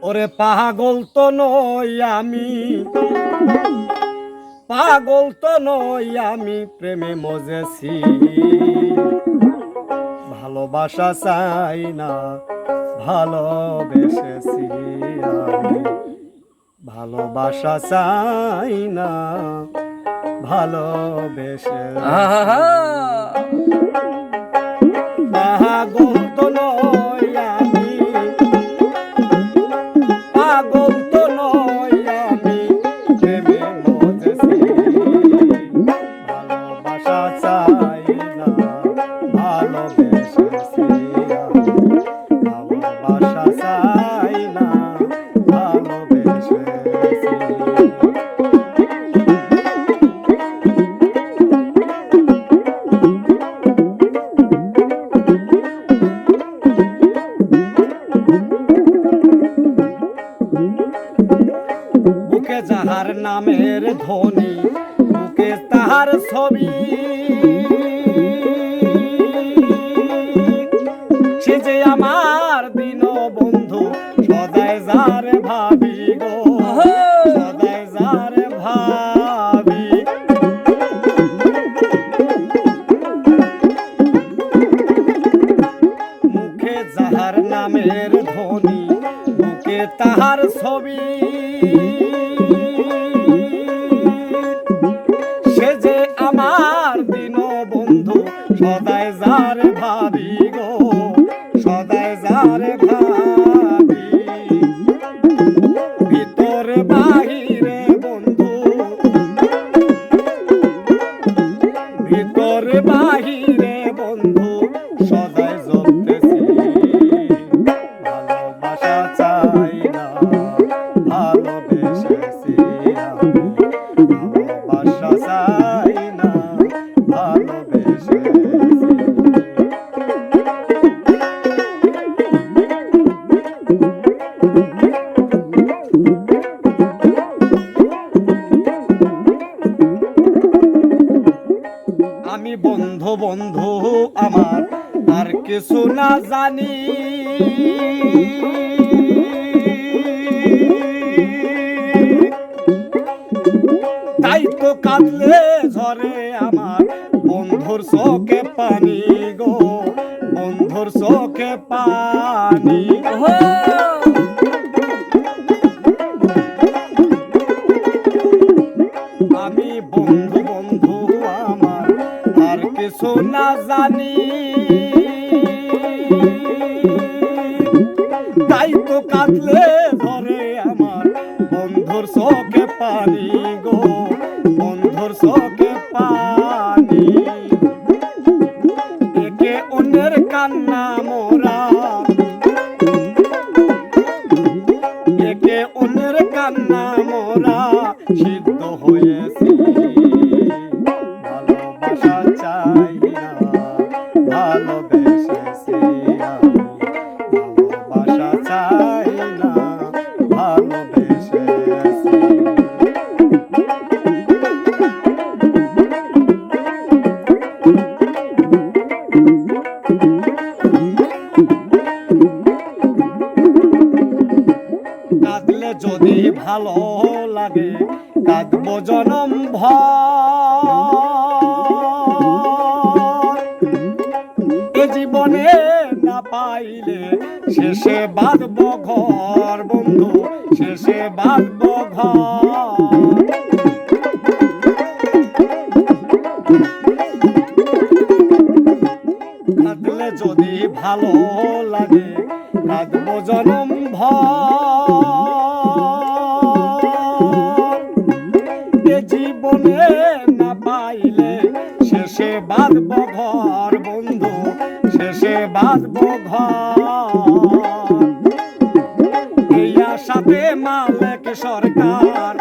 ওরে পাগল তো নই আমি, পাগল তো নই আমি, প্রেমে মজেছি। ভালোবাসা চাই না, ভালোবেসেছি আমি। ভালোবাসা চাই না, ভালোবেসেছি। পাগল তো নই আমি, পাগল তো নই আমি, প্রেমে মজেছি। ভালোবাসা চাই না, ভালোবেসেছি আমি। ভালোবাসা চাই না, ভালোবেসেছি। বুকে যাহার নামের ধ্বনি, বুকে তাহার ছবি, সে যে আমার দিন বন্ধু, সদাই যারে ভাবি গো, সদাই যারে ভাবি। মুখে যাহার নামের ধ্বনি, বুকে তাহার ছবি, সে যে আমার দিন বন্ধু, সদাই যারে ভাবি গো, সদাই যারে ভাবি। ভিতরে বাহিরে বন্ধু, ভিতরে বাহিরে বন্ধু, সদাই জ্বলতেছি। ভালোবাসা চাই না, ভালোবেসেছি আমি। ভালোবাসা চাই না, ভালোবেসেছি। আমি বন্ধু বন্ধু আমার আর কিছু না জানি, তাই তো কাঁদলে ঝরে আমার বন্ধুর চোখে পানি গো, বন্ধুর চোখে পানি। আমি বন্ধু বন্ধু আমার আর কিছু না জানি, তাই তো কাঁদলে ধরে আমার বন্ধুর চোখে পানি গো, বন্ধুর চোখে পানি। একে অন্যের কান্না মোরা, একে অন্যের কান্না মোরা সিদ্ধ হয়েছি। ভালোবাসা চাই না, ভালোবেসেছি আমি। ভালোবাসা চাই না, ভালোবেসেছি। কাঁদলে যদি ভালো লাগে, কাঁদবো জনম ভর। এ জীবনে না পাইলে শেষে বাঁধবো ঘর বন্ধু, শেষে বাঁধবো ঘর। কাঁদলে যদি ভালো লাগে, কাঁদবো জনম ভর। এ জীবনে না পাইলে শেষে বাঁধবো ঘর বন্ধু, শেষে বাঁধবো ঘর। এই আশাতে মালেক সরকার,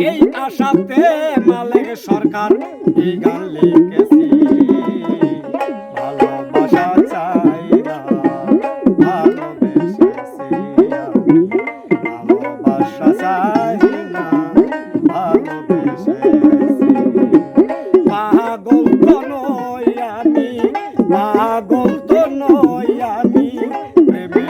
এই আশাতে মালেক সরকার এই গান লিখেছি। ভালোবাসা চাই না, ভালোবেসেছি আমি। ভালোবাসা চাই না, ভালোবেসেছি। পাগল তো নই আমি, পাগল তো নই। আমি প্রেমে